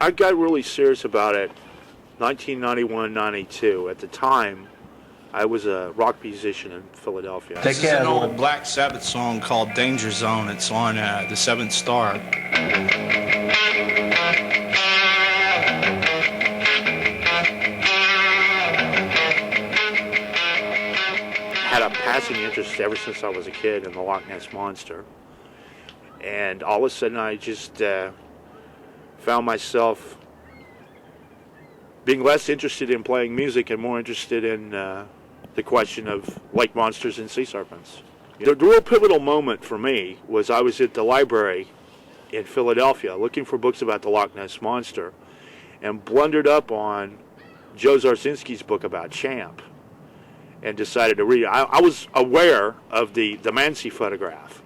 I got really serious about it 1991-92. At the time, I was a rock musician in Philadelphia. This is an old Black Sabbath song called Danger Zone. It's on the Seventh Star. Had a passing interest ever since I was a kid in the Loch Ness Monster. And all of a sudden I just found myself being less interested in playing music and more interested in the question of lake monsters and sea serpents. The real pivotal moment for me was I was at the library in Philadelphia looking for books about the Loch Ness Monster and blundered up on Joe Zarzinski's book about Champ and decided to read it. I was aware of the Mansi photograph,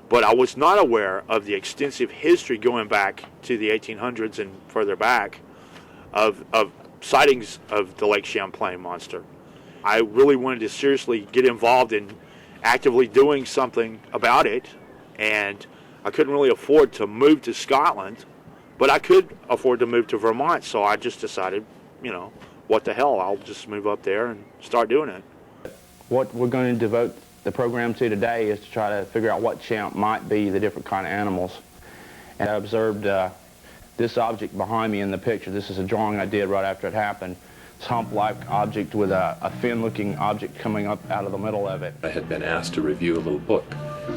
but I was not aware of the extensive history going back to the 1800s and further back of sightings of the Lake Champlain monster. I really wanted to seriously get involved in actively doing something about it, and I couldn't really afford to move to Scotland, but I could afford to move to Vermont, so I just decided, what the hell, I'll just move up there and start doing it. What we're going to devote the program to today is to try to figure out what champ might be the different kind of animals. And I observed this object behind me in the picture. This is a drawing I did right after it happened. This hump-like object with a fin-looking object coming up out of the middle of it. I had been asked to review a little book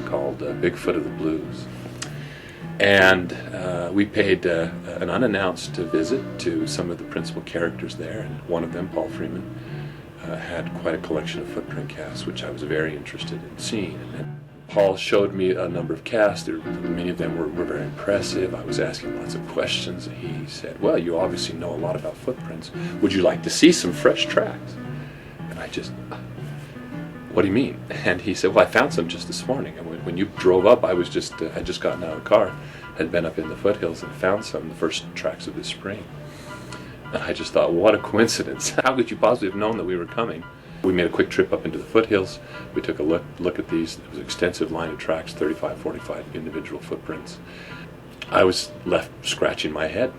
called Bigfoot of the Blues. And we paid an unannounced visit to some of the principal characters there, and one of them, Paul Freeman, had quite a collection of footprint casts, which I was very interested in seeing. And Paul showed me a number of casts. Many of them were very impressive. I was asking lots of questions. He said, well, you obviously know a lot about footprints. Would you like to see some fresh tracks? And I just, what do you mean? And he said, well, I found some just this morning. And when you drove up, I had just gotten out of the car, had been up in the foothills and found some, the first tracks of this spring. And I just thought, what a coincidence. How could you possibly have known that we were coming? We made a quick trip up into the foothills. We took a look at these. There was an extensive line of tracks, 35, 45 individual footprints. I was left scratching my head.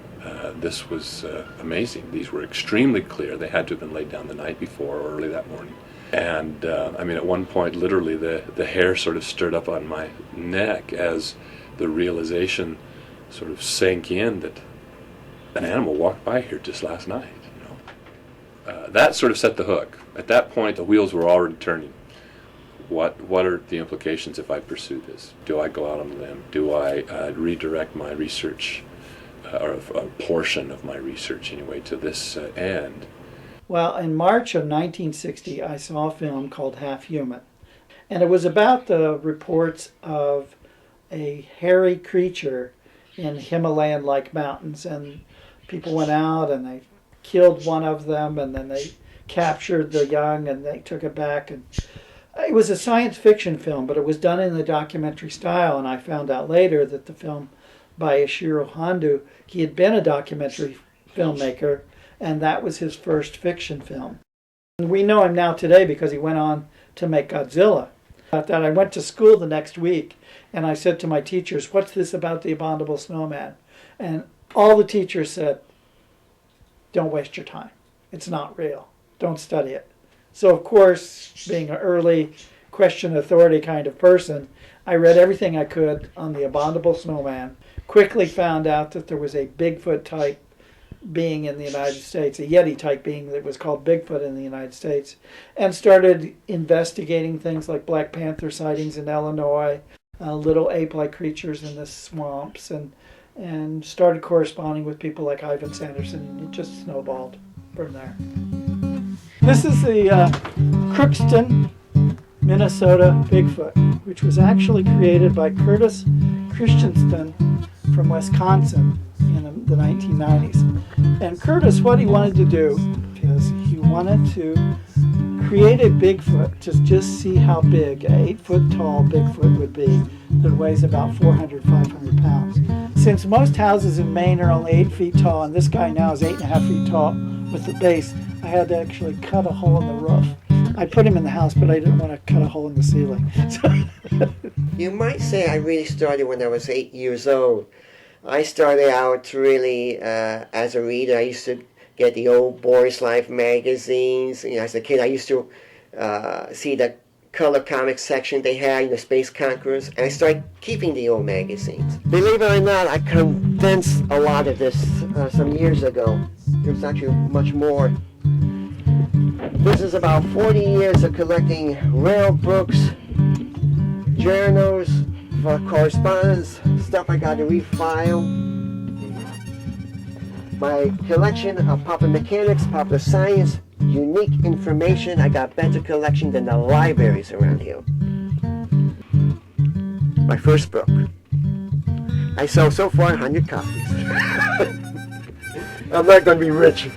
This was amazing. These were extremely clear. They had to have been laid down the night before or early that morning. And at one point, literally, the hair sort of stirred up on my neck as the realization sort of sank in that an animal walked by here just last night. That sort of set the hook. At that point, the wheels were already turning. What are the implications if I pursue this? Do I go out on a limb? Do I redirect my research, or a portion of my research anyway, to this end? Well, in March of 1960, I saw a film called Half Human. And it was about the reports of a hairy creature in Himalayan-like mountains. And people went out and they killed one of them, and then they captured the young and they took it back. And it was a science fiction film, but it was done in the documentary style. And I found out later that the film by Ishiro Honda, he had been a documentary filmmaker, and that was his first fiction film. And we know him now today because he went on to make Godzilla. That I went to school the next week, and I said to my teachers, what's this about the abominable snowman? And all the teachers said, don't waste your time. It's not real. Don't study it. So, of course, being an early question authority kind of person, I read everything I could on the abominable snowman, quickly found out that there was a Bigfoot-type being in the United States, a Yeti-type being that was called Bigfoot in the United States, and started investigating things like Black Panther sightings in Illinois, little ape-like creatures in the swamps, and started corresponding with people like Ivan Sanderson, and it just snowballed from there. This is the Crookston, Minnesota Bigfoot, which was actually created by Curtis Christensen from Wisconsin in the 1990s. And Curtis, what he wanted to do is he wanted to create a Bigfoot to just see how big an 8-foot tall Bigfoot would be that weighs about 400, 500 pounds. Since most houses in Maine are only 8 feet tall, and this guy now is 8.5 feet tall with the base, I had to actually cut a hole in the roof. I put him in the house, but I didn't want to cut a hole in the ceiling. You might say I really started when I was 8 years old. I started out really as a reader. I used to get the old Boys Life magazines. You know, as a kid, I used to see the color comic section they had in the Space Conquerors, and I started keeping the old magazines. Believe it or not, I condensed a lot of this some years ago. There's actually much more. This is about 40 years of collecting rare books, journals, for correspondence, stuff I got to refile. My collection of popular mechanics, popular science, unique information. I got better collection than the libraries around here. My first book. I sold so far 100 copies. I'm not going to be rich.